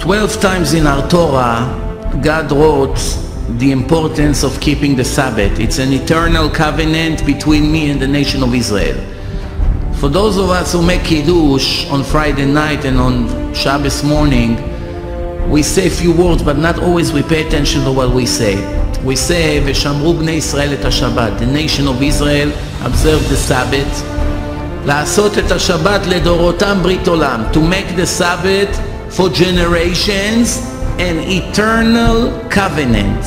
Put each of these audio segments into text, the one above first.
12 times in our Torah, God wrote the importance of keeping the Sabbath. It's an eternal covenant between me and the nation of Israel. For those of us who make Kiddush on Friday night and on Shabbos morning, we say a few words, but not always we pay attention to what we say. We say, ושמרו בני ישראל את השבת. The nation of Israel observed the Sabbath. לעשות את השבת לדורותם ברית עולם. To make the Sabbath for generations an eternal covenant.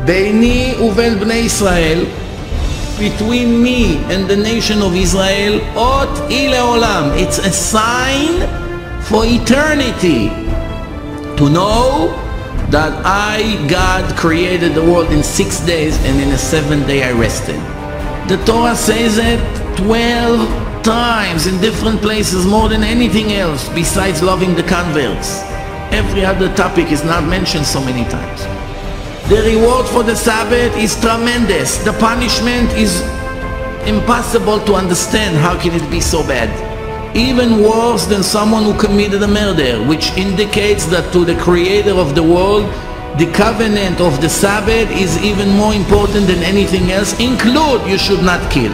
ביני ובין בני ישראל, between me and the nation of Israel, אות היא לעולם. It's a sign for eternity. To know that I, God, created the world in 6 days and in the 7th day I rested. The Torah says it 12 times in different places, more than anything else besides loving the converts. Every other topic is not mentioned so many times. The reward for the Sabbath is tremendous. The punishment is impossible to understand. How can it be so bad? Even worse than someone who committed a murder, which indicates that to the creator of the world, the covenant of the Sabbath is even more important than anything else, include you should not kill.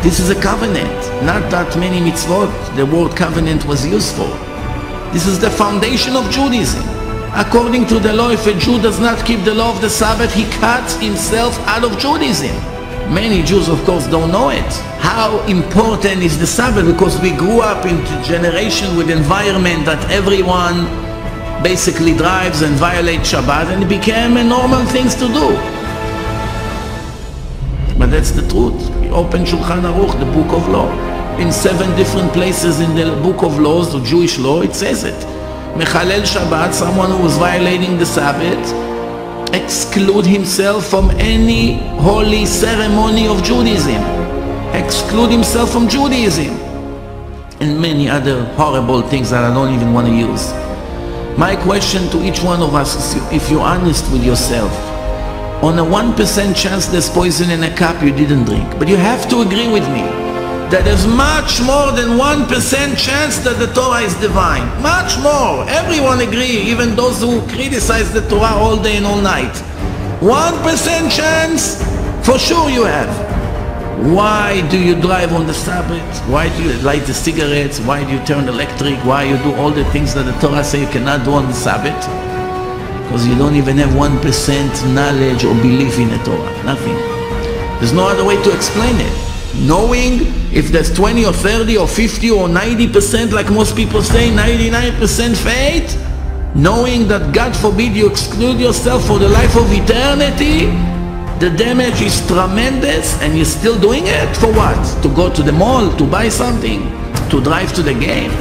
This is a covenant, not that many mitzvot the word covenant was used for. This is the foundation of Judaism. According to the law, if a Jew does not keep the law of the Sabbath, he cuts himself out of Judaism. Many Jews, of course, don't know it. How important is the Sabbath? Because we grew up in a generation with environment that everyone basically drives and violates Shabbat, and it became a normal things to do. But that's the truth. You open Shulchan Aruch, the book of law. In 7 different places in the book of laws, the Jewish law, it says it. Mechalel Shabbat, someone who was violating the Sabbath, exclude himself from any holy ceremony of Judaism. Exclude himself from Judaism. And many other horrible things that I don't even want to use. My question to each one of us is, if you're honest with yourself, on a 1% chance there's poison in a cup you didn't drink. But you have to agree with me that there's much more than 1% chance that the Torah is divine. Much more. Everyone agree, even those who criticize the Torah all day and all night. 1% chance, for sure you have. Why do you drive on the Sabbath? Why do you light the cigarettes? Why do you turn electric? Why you do all the things that the Torah says you cannot do on the Sabbath? Because you don't even have 1% knowledge or belief in the Torah. Nothing. There's no other way to explain it. Knowing if there's 20 or 30 or 50 or 90%, like most people say, 99% faith, knowing that God forbid you exclude yourself for the life of eternity, the damage is tremendous, and you're still doing it for what? To go to the mall, to buy something, to drive to the game.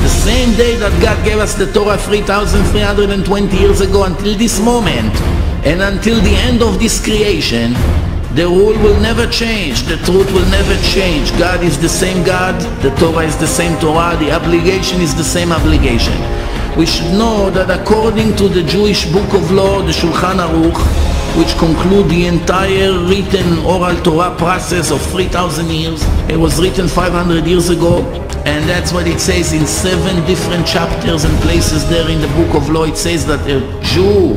The same day that God gave us the Torah 3,320 years ago until this moment, and until the end of this creation, the rule will never change, the truth will never change. God is the same God, the Torah is the same Torah, the obligation is the same obligation. We should know that according to the Jewish book of law, the Shulchan Aruch, which conclude the entire written oral Torah process of 3,000 years, it was written 500 years ago, and that's what it says in 7 different chapters and places there in the book of law. It says that a Jew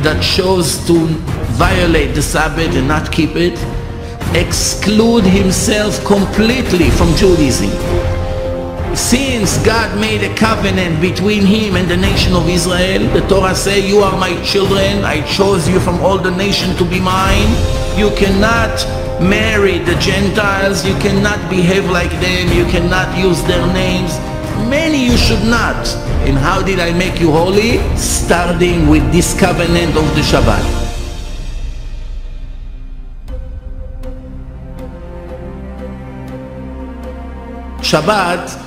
that chose to violate the Sabbath and not keep it, exclude himself completely from Judaism. Since God made a covenant between him and the nation of Israel, the Torah says, you are my children, I chose you from all the nation to be mine. You cannot marry the Gentiles, you cannot behave like them, you cannot use their names. Many you should not. And how did I make you holy? Starting with this covenant of the Shabbat. Shabbat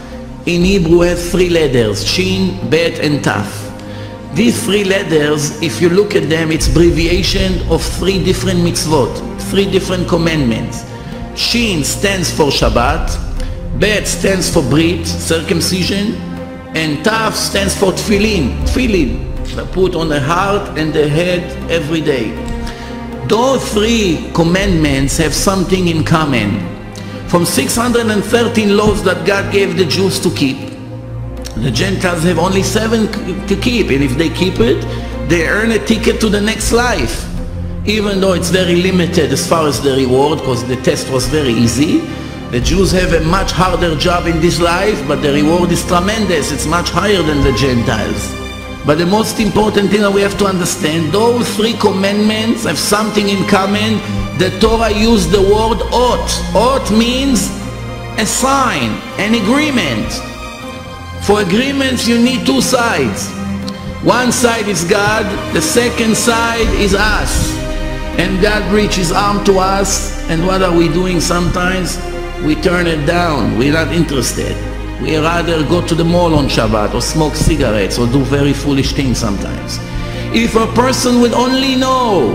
in Hebrew has 3 letters, Shin, Bet and Taf. These 3 letters, if you look at them, it's abbreviation of 3 different mitzvot, 3 different commandments. Shin stands for Shabbat, Bet stands for Brit, circumcision, and Taf stands for Tefillin, put on the heart and the head every day. Those 3 commandments have something in common. From 613 laws that God gave the Jews to keep, The Gentiles have only 7 to keep, and if they keep it, they earn a ticket to the next life. Even though it's very limited as far as the reward, because the test was very easy. The Jews have a much harder job in this life, but the reward is tremendous. It's much higher than the Gentiles. But the most important thing that we have to understand, those 3 commandments have something in common. The Torah used the word ought. Ought means a sign, an agreement. For agreements you need 2 sides. One side is God, the second side is us. And God reaches arm to us, and what are we doing sometimes? We turn it down. We're not interested. We rather go to the mall on Shabbat or smoke cigarettes or do very foolish things sometimes. If a person would only know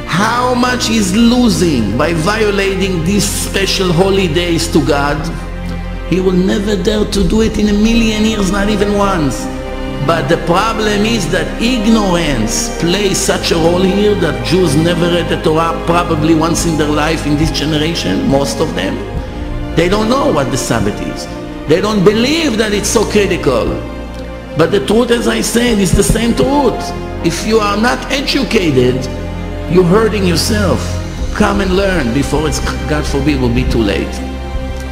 how much he's losing by violating these special holy days to God, he will never dare to do it in a million years, not even once. But the problem is that ignorance plays such a role here that Jews never read the Torah probably once in their life in this generation, most of them. They don't know what the Sabbath is. They don't believe that it's so critical. But the truth, as I said, is the same truth. If you are not educated, you're hurting yourself. Come and learn before it's, God forbid, will be too late.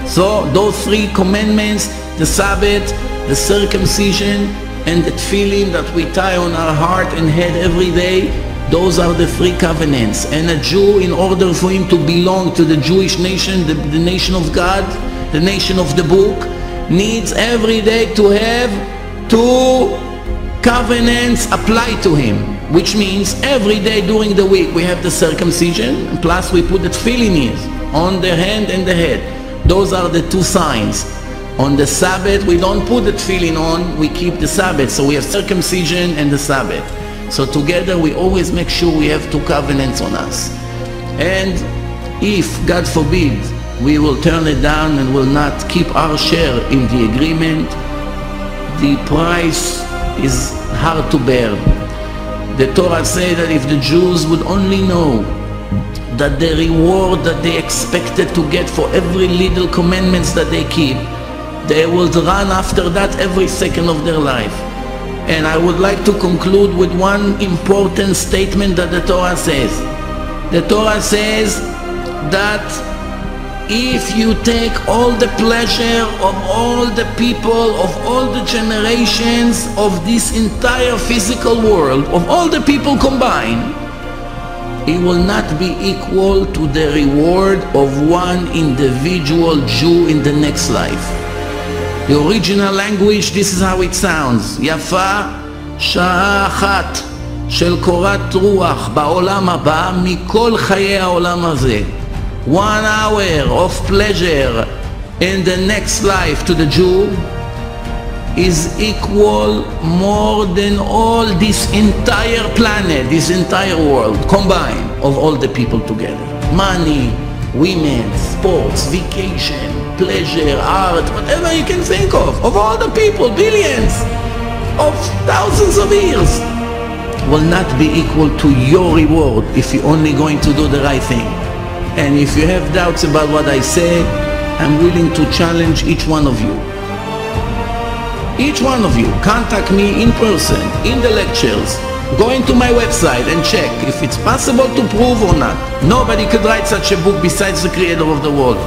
So those 3 commandments, the Sabbath, the circumcision, and the tefillin that we tie on our heart and head every day, those are the 3 covenants. And a Jew, in order for him to belong to the Jewish nation, the nation of God, the nation of the book, needs every day to have 2 covenants applied to him, which means every day during the week we have the circumcision, plus we put the tefillin on the hand and the head. Those are the 2 signs. On the Sabbath, we don't put the tefillin on, we keep the Sabbath. So we have circumcision and the Sabbath. So together we always make sure we have 2 covenants on us. And if, God forbid, we will turn it down and will not keep our share in the agreement, the price is hard to bear. The Torah says that if the Jews would only know that the reward that they expected to get for every little commandments that they keep, they will run after that every second of their life. And I would like to conclude with one important statement that the Torah says. The Torah says that if you take all the pleasure of all the people, of all the generations of this entire physical world, of all the people combined, it will not be equal to the reward of one individual Jew in the next life. The original language, this is how it sounds. יפה שעה אחת של קורת רוח בעולם הבא מכל חיי העולם הזה. 1 hour of pleasure in the next life to the Jew is equal more than all this entire planet, this entire world combined of all the people together. Money, women, sports, vacation, pleasure, art, whatever you can think of all the people, billions of thousands of years, will not be equal to your reward if you're only going to do the right thing. And if you have doubts about what I say, I'm willing to challenge each one of you. Each one of you, contact me in person, in the lectures. Go into my website and check if it's possible to prove or not. Nobody could write such a book besides the creator of the world.